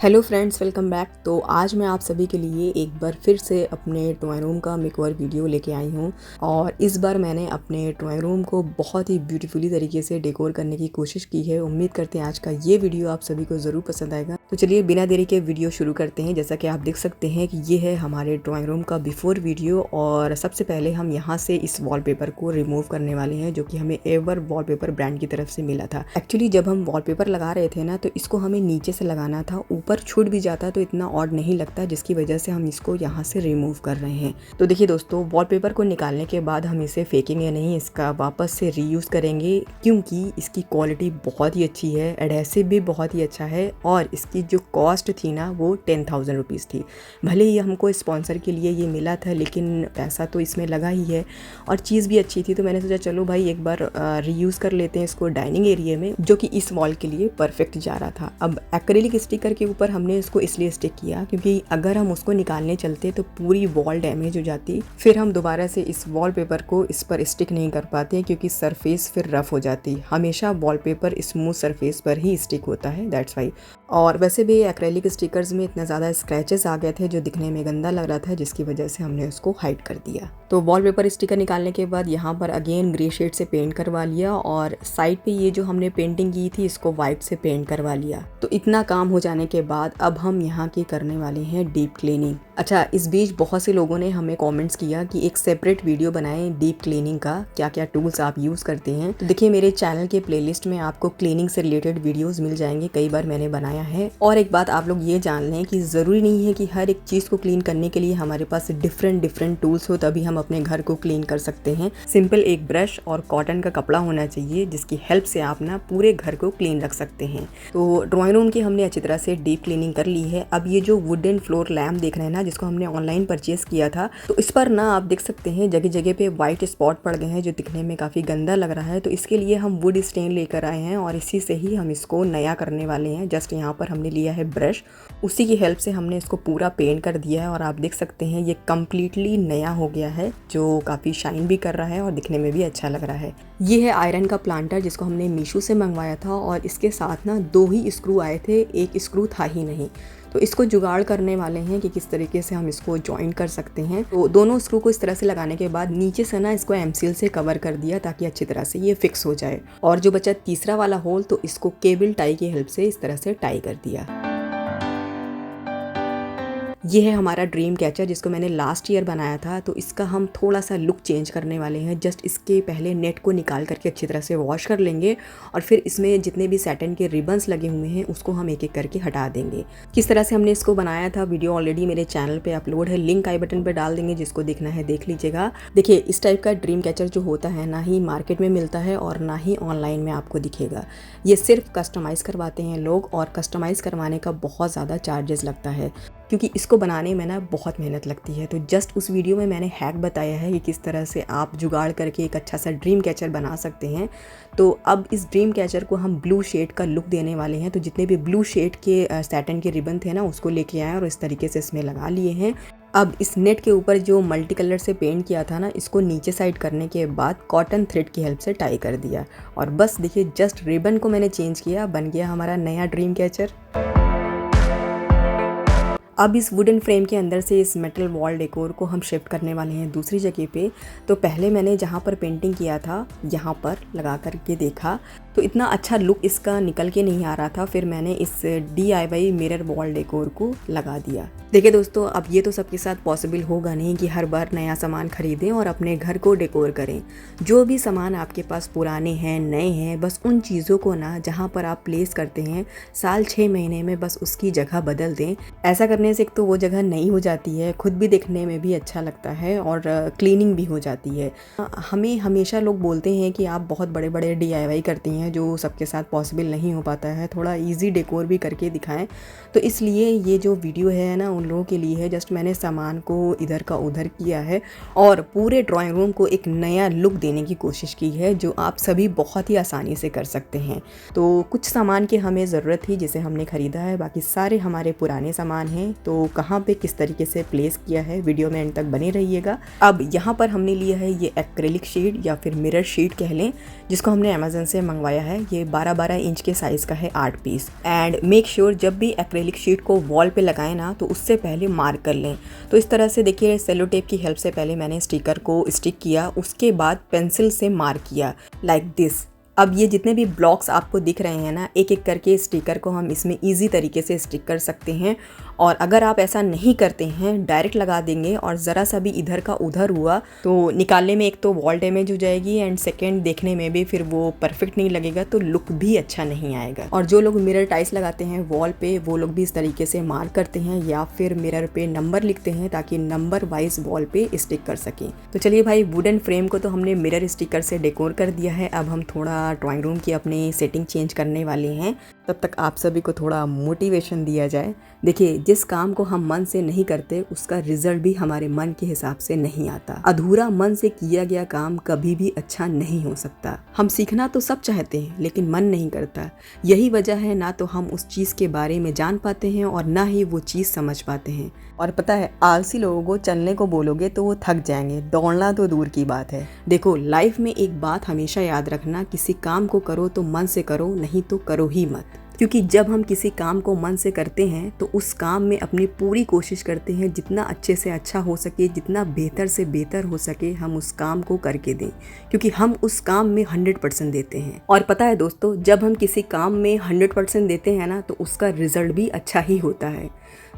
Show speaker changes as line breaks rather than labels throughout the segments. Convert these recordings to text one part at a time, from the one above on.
Hello friends, welcome back. तो आज मैं आप सभी के लिए एक बार फिर से अपने ड्राइंग रूम का मेकओवर वीडियो लेके आई हूँ। और इस बार मैंने अपने ड्राइंग रूम को बहुत ही ब्यूटीफुली तरीके से डेकोर करने की कोशिश की है। उम्मीद करते हैं आज का ये वीडियो आप सभी को ज़रूर पसंद आएगा। तो चलिए बिना देरी के वीडियो शुरू करते हैं। जैसा कि आप देख सकते हैं कि ये है हमारे ड्राइंग रूम का बिफोर वीडियो। और सबसे पहले हम यहाँ से इस वॉलपेपर को रिमूव करने वाले हैं, जो कि हमें एवर वॉलपेपर ब्रांड की तरफ से मिला था। एक्चुअली जब हम वॉलपेपर लगा रहे थे ना, तो इसको हमें नीचे से लगाना था, ऊपर छूट भी जाता तो इतना ऑड नहीं लगता, जिसकी वजह से हम इसको यहाँ से रिमूव कर रहे हैं। तो देखिए दोस्तों, वॉलपेपर को निकालने के बाद हम इसे फेंकेंगे नहीं, इसका वापस से रीयूज़ करेंगे, क्योंकि इसकी क्वालिटी बहुत ही अच्छी है, एडहेसिव भी बहुत ही अच्छा है। और इसकी जो कॉस्ट थी ना, वो 10,000 रुपीज़ थी। भले ही हमको स्पॉन्सर के लिए ये मिला था, लेकिन पैसा तो इसमें लगा ही है और चीज़ भी अच्छी थी। तो मैंने सोचा चलो भाई एक बार रीयूज़ कर लेते हैं इसको डाइनिंग एरिया में, जो कि इस वॉल के लिए परफेक्ट जा रहा था। अब एक्रेलिक स्टिकर के ऊपर हमने इसको इसलिए स्टिक किया क्योंकि अगर हम उसको निकालने चलते तो पूरी वॉल डैमेज हो जाती, फिर हम दोबारा से इस वॉलपेपर को इस पर स्टिक नहीं कर पाते, क्योंकि सरफेस फिर रफ हो जाती। हमेशा वॉलपेपर स्मूथ सरफेस पर ही स्टिक होता है, दैट्स वाई। और वैसे भी एक्रेलिक स्टिकर्स में इतना ज़्यादा स्क्रैचेस आ गए थे जो दिखने में गंदा लग रहा था, जिसकी वजह से हमने उसको हाइड कर दिया। तो वॉलपेपर स्टिकर निकालने के बाद यहाँ पर अगेन ग्रे शेड से पेंट करवा लिया, और साइड पे ये जो हमने पेंटिंग की थी इसको वाइट से पेंट करवा लिया। तो इतना काम हो जाने के बाद अब हम यहाँ की करने वाले हैं डीप क्लीनिंग। अच्छा, इस बीच बहुत से लोगों ने हमें कमेंट्स किया कि एक सेपरेट वीडियो बनाएं डीप क्लीनिंग का, क्या क्या टूल्स आप यूज़ करते हैं। तो देखिए, मेरे चैनल के प्लेलिस्ट में आपको क्लीनिंग से रिलेटेड वीडियोस मिल जाएंगे, कई बार मैंने बनाया है। और एक बात आप लोग ये जान लें कि ज़रूरी नहीं है कि हर एक चीज़ को क्लीन करने के लिए हमारे पास डिफरेंट टूल्स हो तभी हम अपने घर को क्लीन कर सकते हैं। सिंपल एक ब्रश और कॉटन का कपड़ा होना चाहिए, जिसकी हेल्प से आप ना पूरे घर को क्लीन रख सकते हैं। तो ड्राइंग रूम की हमने अच्छी तरह से डीप क्लीनिंग कर ली है। अब ये जो वुडन फ्लोर लैम्प देख रहे हैं ना, जिसको हमने ऑनलाइन परचेज किया था, तो इस पर ना आप देख सकते हैं जगह जगह पे वाइट स्पॉट पड़ गए हैं, जो दिखने में काफ़ी गंदा लग रहा है। तो इसके लिए हम वुड स्टेन लेकर आए हैं और इसी से ही हम इसको नया करने वाले हैं। जस्ट यहाँ पर हमने लिया है ब्रश, उसी की हेल्प से हमने इसको पूरा पेंट कर दिया है और आप देख सकते हैं ये कम्प्लीटली नया हो गया है, जो काफ़ी शाइन भी कर रहा है और दिखने में भी अच्छा लग रहा है। ये है आयरन का प्लांटर, जिसको हमने मीशो से मंगवाया था, और इसके साथ ना 2 ही स्क्रू आए थे, एक स्क्रू था ही नहीं। तो इसको जुगाड़ करने वाले हैं कि किस तरीके से हम इसको जॉइन कर सकते हैं। तो दोनों स्क्रू को इस तरह से लगाने के बाद नीचे से ना इसको एमसील से कवर कर दिया, ताकि अच्छी तरह से ये फिक्स हो जाए। और जो बचा तीसरा वाला होल, तो इसको केबल टाई की हेल्प से इस तरह से टाई कर दिया। ये है हमारा ड्रीम कैचर, जिसको मैंने लास्ट ईयर बनाया था। तो इसका हम थोड़ा सा लुक चेंज करने वाले हैं। जस्ट इसके पहले नेट को निकाल करके अच्छी तरह से वॉश कर लेंगे, और फिर इसमें जितने भी सैटिन के रिबन्स लगे हुए हैं उसको हम एक एक करके हटा देंगे। किस तरह से हमने इसको बनाया था, वीडियो ऑलरेडी मेरे चैनल पे अपलोड है, लिंक आई बटन पे डाल देंगे, जिसको देखना है देख लीजिएगा। देखिए, इस टाइप का ड्रीम कैचर जो होता है ना ही मार्केट में मिलता है और ना ही ऑनलाइन में आपको दिखेगा। ये सिर्फ कस्टमाइज़ करवाते हैं लोग, और कस्टमाइज़ करवाने का बहुत ज़्यादा चार्जेस लगता है, क्योंकि इसको बनाने में ना बहुत मेहनत लगती है। तो जस्ट उस वीडियो में मैंने हैक बताया है कि किस तरह से आप जुगाड़ करके एक अच्छा सा ड्रीम कैचर बना सकते हैं। तो अब इस ड्रीम कैचर को हम ब्लू शेड का लुक देने वाले हैं। तो जितने भी ब्लू शेड के सैटिन के रिबन थे ना, उसको लेके आए और इस तरीके से इसमें लगा लिए हैं। अब इस नेट के ऊपर जो मल्टी कलर से पेंट किया था ना, इसको नीचे साइड करने के बाद कॉटन थ्रेड की हेल्प से टाई कर दिया, और बस देखिए जस्ट रिबन को मैंने चेंज किया, बन गया हमारा नया ड्रीम कैचर। अब इस वुडन फ्रेम के अंदर से इस मेटल वॉल डेकोर को हम शिफ्ट करने वाले हैं दूसरी जगह पे। तो पहले मैंने जहाँ पर पेंटिंग किया था यहाँ पर लगा करके देखा, तो इतना अच्छा लुक इसका निकल के नहीं आ रहा था। फिर मैंने इस DIY मिरर वॉल डेकोर को लगा दिया। देखिए दोस्तों, अब ये तो सबके साथ पॉसिबल होगा नहीं कि हर बार नया सामान खरीदें और अपने घर को डेकोर करें। जो भी सामान आपके पास पुराने हैं, नए हैं, बस उन चीज़ों को ना जहाँ पर आप प्लेस करते हैं, साल 6 महीने में बस उसकी जगह बदल दें। ऐसा करने से एक तो वो जगह नई हो जाती है, खुद भी दिखने में भी अच्छा लगता है, और क्लीनिंग भी हो जाती है। हमें हमेशा लोग बोलते हैं कि आप बहुत बड़े बड़े DIY करती हैं, जो सबके साथ पॉसिबल नहीं हो पाता है, थोड़ा ईजी डेकोर भी करके दिखाएं। तो इसलिए ये जो वीडियो है ना, उन लोगों के लिए है। जस्ट मैंने सामान को इधर का उधर किया है और पूरे ड्राइंग रूम को एक नया लुक देने की कोशिश की है, जो आप सभी बहुत ही आसानी से कर सकते हैं। तो कुछ सामान की हमें ज़रूरत थी जिसे हमने ख़रीदा है, बाकी सारे हमारे पुराने सामान हैं। तो कहाँ पे किस तरीके से प्लेस किया है, वीडियो में एंड तक बने रहिएगा। अब यहाँ पर हमने लिया है ये एक्रेलिक शीट या फिर मिरर शीट कह लें, जिसको हमने अमेज़न से मंगवाया आया है। ये 12-12 इंच के साइज़ का है 8 पीस। एंड मेक श्योर जब भी एक्रेलिक शीट को वॉल पे लगाएं ना तो उससे पहले मार्क कर लें। तो इस तरह से देखिए सेलो टेप की हेल्प से पहले मैंने स्टिकर को स्टिक किया, उसके बाद पेंसिल से मार्क किया लाइक दिस। अब ये जितने भी ब्लॉक्स आपको दिख रहे हैं ना, एक एक करके स्टिकर को हम इसमें ईजी तरीके से स्टिक कर सकते हैं। और अगर आप ऐसा नहीं करते हैं, डायरेक्ट लगा देंगे और ज़रा सा भी इधर का उधर हुआ तो निकालने में एक तो वॉल डैमेज हो जाएगी एंड सेकेंड देखने में भी फिर वो परफेक्ट नहीं लगेगा, तो लुक भी अच्छा नहीं आएगा। और जो लोग मिरर टाइल्स लगाते हैं वॉल पे, वो लोग भी इस तरीके से मार्क करते हैं या फिर मिरर पे नंबर लिखते हैं ताकि नंबर वाइज वॉल पे स्टिक कर सकें। तो चलिए भाई, वुडन फ्रेम को तो हमने मिरर स्टिकर से डेकोर कर दिया है। अब हम थोड़ा ड्राइंग रूम की अपनी सेटिंग चेंज करने वाले हैं। तब तक आप सभी को थोड़ा मोटिवेशन दिया जाए। देखिए, जिस काम को हम मन से नहीं करते उसका रिजल्ट भी हमारे मन के हिसाब से नहीं आता। अधूरा मन से किया गया काम कभी भी अच्छा नहीं हो सकता। हम सीखना तो सब चाहते हैं लेकिन मन नहीं करता। यही वजह है ना तो हम उस चीज़ के बारे में जान पाते हैं और ना ही वो चीज़ समझ पाते हैं। और पता है, आलसी लोगों को चलने को बोलोगे तो वो थक जाएंगे, दौड़ना तो दूर की बात है। देखो, लाइफ में एक बात हमेशा याद रखना, किसी काम को करो तो मन से करो, नहीं तो करो ही मत। क्योंकि जब हम किसी काम को मन से करते हैं तो उस काम में अपनी पूरी कोशिश करते हैं जितना अच्छे से अच्छा हो सके, जितना बेहतर से बेहतर हो सके हम उस काम को करके दें, क्योंकि हम उस काम में 100% देते हैं। और पता है दोस्तों, जब हम किसी काम में 100% देते हैं ना तो उसका रिजल्ट भी अच्छा ही होता है।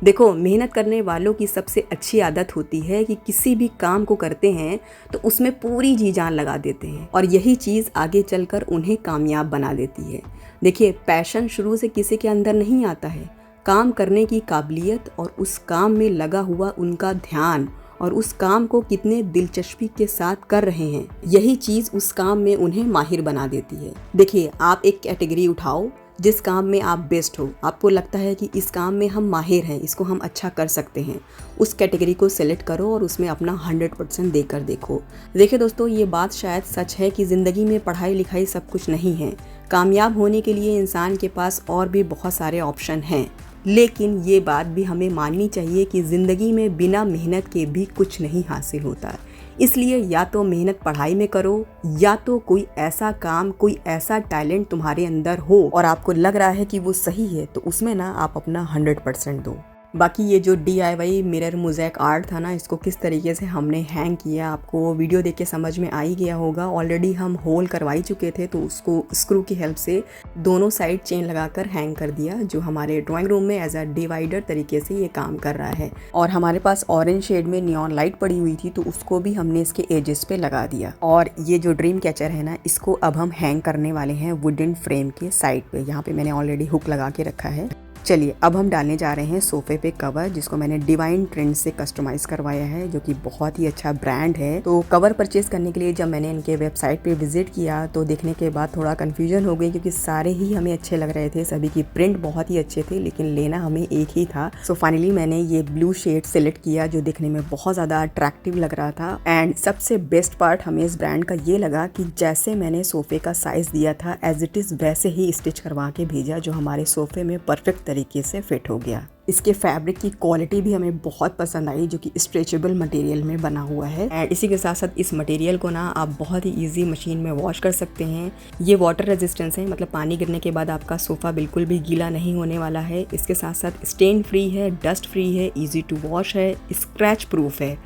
देखो, मेहनत करने वालों की सबसे अच्छी आदत होती है कि किसी भी काम को करते हैं तो उसमें पूरी जी जान लगा देते हैं और यही चीज़ आगे चलकर उन्हें कामयाब बना देती है। देखिए, पैशन शुरू से किसी के अंदर नहीं आता है। काम करने की काबिलियत और उस काम में लगा हुआ उनका ध्यान और उस काम को कितने दिलचस्पी के साथ कर रहे हैं, यही चीज़ उस काम में उन्हें माहिर बना देती है। देखिए, आप एक कैटेगरी उठाओ जिस काम में आप बेस्ट हो, आपको लगता है कि इस काम में हम माहिर हैं, इसको हम अच्छा कर सकते हैं, उस कैटेगरी को सेलेक्ट करो और उसमें अपना 100% देकर देखो। देखिए दोस्तों, ये बात शायद सच है कि ज़िंदगी में पढ़ाई लिखाई सब कुछ नहीं है। कामयाब होने के लिए इंसान के पास और भी बहुत सारे ऑप्शन हैं, लेकिन ये बात भी हमें माननी चाहिए कि ज़िंदगी में बिना मेहनत के भी कुछ नहीं हासिल होता। इसलिए या तो मेहनत पढ़ाई में करो या तो कोई ऐसा काम, कोई ऐसा टैलेंट तुम्हारे अंदर हो और आपको लग रहा है कि वो सही है तो उसमें ना आप अपना 100% दो। बाकी ये जो DIY मिरर मोज़ेक आर्ट था ना, इसको किस तरीके से हमने हैंग किया आपको वीडियो देख के समझ में आ ही गया होगा। ऑलरेडी हम होल करवाई चुके थे तो उसको स्क्रू की हेल्प से दोनों साइड चेन लगाकर हैंग कर दिया, जो हमारे ड्राइंग रूम में एज अ डिवाइडर तरीके से ये काम कर रहा है। और हमारे पास ऑरेंज शेड में नियॉन लाइट पड़ी हुई थी तो उसको भी हमने इसके एजेस पे लगा दिया। और ये जो ड्रीम कैचर है ना, इसको अब हम हैंग करने वाले हैं वुडन फ्रेम के साइड पे। यहाँ पे मैंने ऑलरेडी हुक लगा के रखा है। चलिए, अब हम डालने जा रहे हैं सोफे पे कवर, जिसको मैंने डिवाइन ट्रेंड से कस्टमाइज़ करवाया है, जो कि बहुत ही अच्छा ब्रांड है। तो कवर परचेज करने के लिए जब मैंने इनके वेबसाइट पे विजिट किया तो देखने के बाद थोड़ा कन्फ्यूजन हो गई, क्योंकि सारे ही हमें अच्छे लग रहे थे, सभी की प्रिंट बहुत ही अच्छे थे, लेकिन लेना हमें एक ही था। सो फाइनली मैंने ये ब्लू शेड सेलेक्ट किया जो दिखने में बहुत ज़्यादा अट्रैक्टिव लग रहा था। एंड सबसे बेस्ट पार्ट हमें इस ब्रांड का ये लगा कि जैसे मैंने सोफे का साइज़ दिया था एज इट इज़ वैसे ही स्टिच करवा के भेजा, जो हमारे सोफे में परफेक्ट तरीके से फिट हो गया। इसके फैब्रिक की क्वालिटी भी हमें बहुत पसंद आई, जो कि स्ट्रेचेबल मटेरियल में बना हुआ है। एंड इसी के साथ साथ इस मटेरियल को ना आप बहुत ही इजी मशीन में वॉश कर सकते हैं। ये वाटर रेजिस्टेंस है, मतलब पानी गिरने के बाद आपका सोफ़ा बिल्कुल भी गीला नहीं होने वाला है। इसके साथ साथ स्टेन फ्री है, डस्ट फ्री है, ईजी टू वॉश है, स्क्रैच प्रूफ है।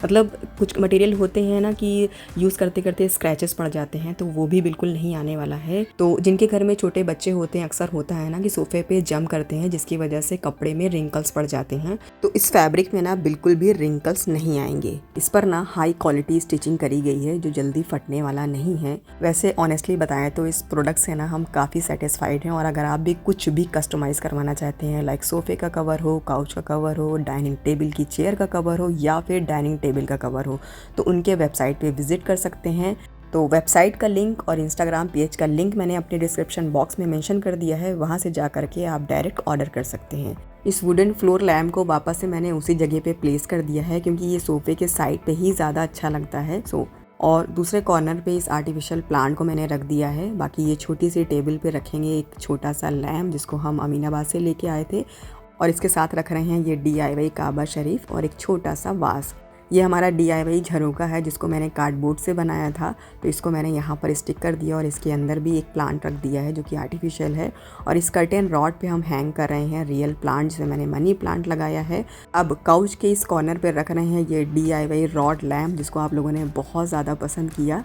मतलब कुछ मटेरियल होते हैं ना कि यूज़ करते करते स्क्रैचेस पड़ जाते हैं, तो वो भी बिल्कुल नहीं आने वाला है। तो जिनके घर में छोटे बच्चे होते हैं, अक्सर होता है ना कि सोफ़े पे जम करते हैं, जिसकी वजह से कपड़े में रिंकल्स पड़ जाते हैं, तो इस फैब्रिक में ना बिल्कुल भी रिंकल्स नहीं आएंगे। इस पर ना हाई क्वालिटी स्टिचिंग करी गई है जो जल्दी फटने वाला नहीं है। वैसे ऑनेस्टली बताएं तो इस प्रोडक्ट से ना हम काफ़ी सेटिस्फाइड हैं। और अगर आप भी कुछ भी कस्टमाइज़ करवाना चाहते हैं, लाइक सोफ़े का कवर हो, काउच का कवर हो, डाइनिंग टेबल की चेयर का कवर हो या फिर डाइनिंग टेबल का कवर हो, तो उनके वेबसाइट पे विजिट कर सकते हैं। तो वेबसाइट का लिंक और इंस्टाग्राम पेज का लिंक मैंने अपने डिस्क्रिप्शन बॉक्स में मेंशन कर दिया है, वहाँ से जा करके आप डायरेक्ट ऑर्डर कर सकते हैं। इस वुडन फ्लोर लैम्प को वापस से मैंने उसी जगह पे प्लेस कर दिया है, क्योंकि ये सोफ़े के साइड पे ही ज़्यादा अच्छा लगता है। और दूसरे कॉर्नर पे इस आर्टिफिशियल प्लांट को मैंने रख दिया है। बाकी ये छोटी सी टेबल पे रखेंगे एक छोटा सा लैम्प, जिसको हम अमीनाबाद से लेके आए थे, और इसके साथ रख रहे हैं ये DIY काबा शरीफ और एक छोटा सा वास। ये हमारा DIY झरोखा है जिसको मैंने कार्डबोर्ड से बनाया था। तो इसको मैंने यहाँ पर स्टिक कर दिया और इसके अंदर भी एक प्लांट रख दिया है जो कि आर्टिफिशियल है। और इस कर्टेन रॉड पे हम हैंग कर रहे हैं रियल प्लांट, जिसमें मैंने मनी प्लांट लगाया है। अब काउच के इस कॉर्नर पे रख रहे हैं ये DIY रॉड लैम्प, जिसको आप लोगों ने बहुत ज़्यादा पसंद किया।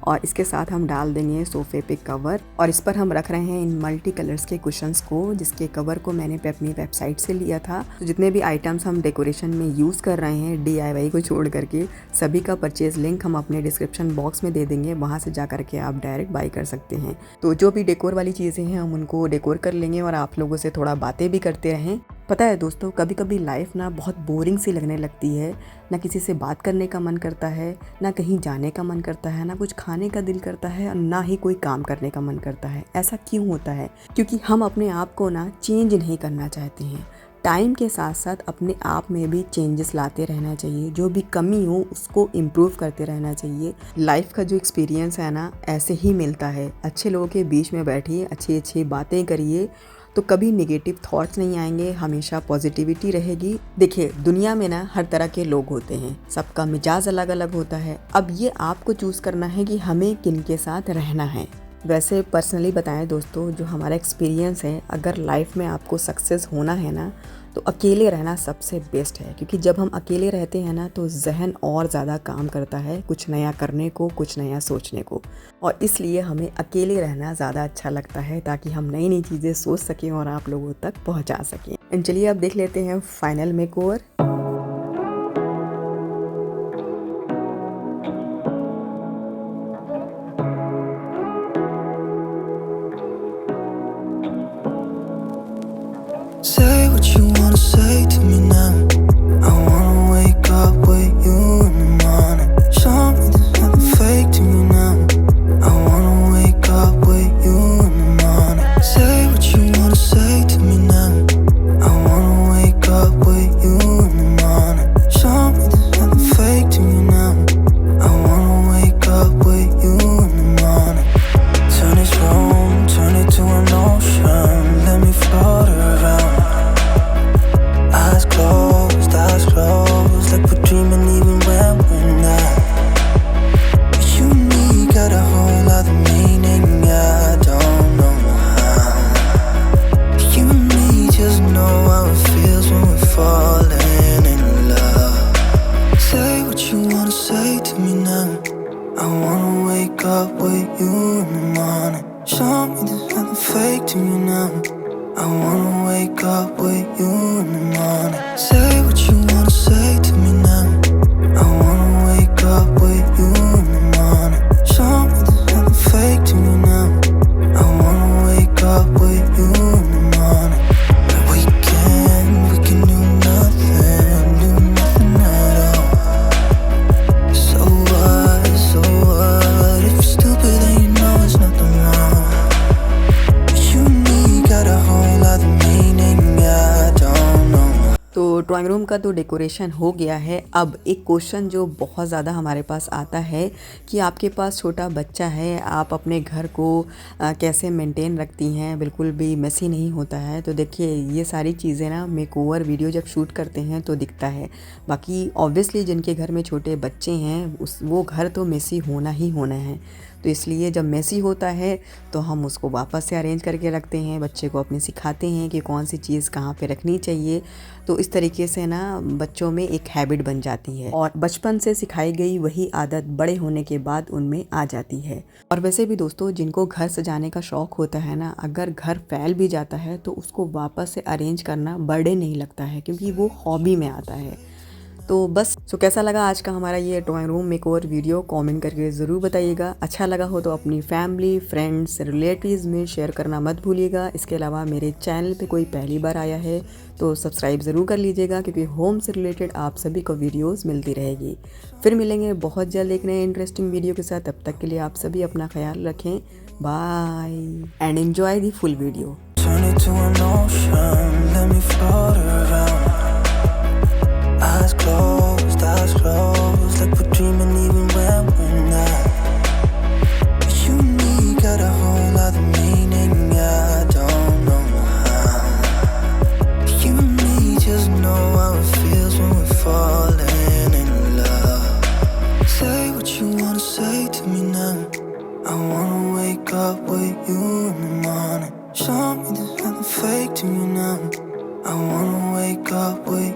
और इसके साथ हम डाल देंगे सोफ़े पे कवर, और इस पर हम रख रहे हैं इन मल्टी कलर्स के कुशन्स को, जिसके कवर को मैंने अपनी वेबसाइट से लिया था। तो जितने भी आइटम्स हम डेकोरेशन में यूज़ कर रहे हैं DIY को छोड़ करके, सभी का परचेज लिंक हम अपने डिस्क्रिप्शन बॉक्स में दे देंगे, वहाँ से जा करके आप डायरेक्ट बाई कर सकते हैं। तो जो भी डेकोर वाली चीज़ें हैं हम उनको डेकोर कर लेंगे और आप लोगों से थोड़ा बातें भी करते रहें। पता है दोस्तों, कभी कभी लाइफ ना बहुत बोरिंग सी लगने लगती है, ना किसी से बात करने का मन करता है, ना कहीं जाने का मन करता है, ना कुछ खाने का दिल करता है, और ना ही कोई काम करने का मन करता है। ऐसा क्यों होता है? क्योंकि हम अपने आप को ना चेंज नहीं करना चाहते हैं। टाइम के साथ साथ अपने आप में भी चेंजेस लाते रहना चाहिए, जो भी कमी हो उसको इम्प्रूव करते रहना चाहिए। लाइफ का जो एक्सपीरियंस है ना, ऐसे ही मिलता है। अच्छे लोगों के बीच में बैठिए, अच्छी अच्छी बातें करिए, तो कभी नेगेटिव थॉट्स नहीं आएंगे, हमेशा पॉजिटिविटी रहेगी। देखिए, दुनिया में ना हर तरह के लोग होते हैं, सबका मिजाज अलग अलग होता है। अब ये आपको चूज़ करना है कि हमें किन के साथ रहना है। वैसे पर्सनली बताएं दोस्तों, जो हमारा एक्सपीरियंस है, अगर लाइफ में आपको सक्सेस होना है ना, तो अकेले रहना सबसे बेस्ट है। क्योंकि जब हम अकेले रहते हैं ना, तो जहन और ज़्यादा काम करता है कुछ नया करने को, कुछ नया सोचने को, और इसलिए हमें अकेले रहना ज़्यादा अच्छा लगता है, ताकि हम नई नई चीज़ें सोच सकें और आप लोगों तक पहुंचा सकें। चलिए अब देख लेते हैं final makeover.
Say what you wanna say to me now. I wanna wake up with you in the morning. Show me there's nothing fake to me now. I wanna wake up with you in the morning. Say what you wanna say to me now. I wanna wake up with you in the morning. Show me there's nothing fake to me now. I wanna wake up with you in the morning. Turn this room, turn it to an ocean. Let me float around. Eyes closed, like we're dreaming even when we're not. You and me got a whole other meaning, I don't know how. You and me just know how it feels when we're falling in love. Say what you wanna say to me now. I wanna wake up with you in the morning. Show me there's nothing fake to me now. I wanna wake up with you in the morning. Say what you wanna say to me now. I wanna wake up with you in the morning. Show me there's nothing fake to me now. I wanna wake up with you in the morning. We can do nothing at all. So what, if you're stupid then you know it's nothing wrong. You and me got a whole other meaning, I don't know.
तो drawing room का तो decoration हो गया है। अब एक question जो बहुत ज़्यादा हमारे पास आता है कि आपके पास छोटा बच्चा है, आप अपने घर को कैसे मेंटेन रखती हैं, बिल्कुल भी मेसी नहीं होता है। तो देखिए, ये सारी चीज़ें ना मेकओवर वीडियो जब शूट करते हैं तो दिखता है। बाकी ऑब्वियसली जिनके घर में छोटे बच्चे हैं वो घर तो मेसी होना ही होना है। तो इसलिए जब मेसी होता है तो हम उसको वापस से अरेंज करके रखते हैं, बच्चे को अपने सिखाते हैं कि कौन सी चीज़ कहाँ पे रखनी चाहिए। तो इस तरीके से ना बच्चों में एक हैबिट बन जाती है, और बचपन से सिखाई गई वही आदत बड़े होने के बाद उनमें आ जाती है। और वैसे भी दोस्तों, जिनको घर सजाने का शौक़ होता है ना, अगर घर फैल भी जाता है तो उसको वापस से अरेंज करना बर्डन नहीं लगता है, क्योंकि वो हॉबी में आता है। तो बस कैसा लगा आज का हमारा ये drawing room makeover video, comment करके ज़रूर बताइएगा। अच्छा लगा हो तो अपनी फैमिली, फ्रेंड्स, रिलेटिव्स में शेयर करना मत भूलिएगा। इसके अलावा मेरे चैनल पे कोई पहली बार आया है तो सब्सक्राइब ज़रूर कर लीजिएगा, क्योंकि होम से रिलेटेड आप सभी को वीडियोस मिलती रहेगी। फिर मिलेंगे बहुत जल्द एक नए इंटरेस्टिंग वीडियो के साथ। तब तक के लिए आप सभी अपना ख्याल रखें। Bye and enjoy the full video.
Eyes closed, like we're dreaming even when we're not. You and me got a whole other meaning, I don't know how. You and me just know how it feels when we're falling in love. say to me now? I wanna wake up with you in the morning. Show me there's nothing fake to me now. I wanna wake up with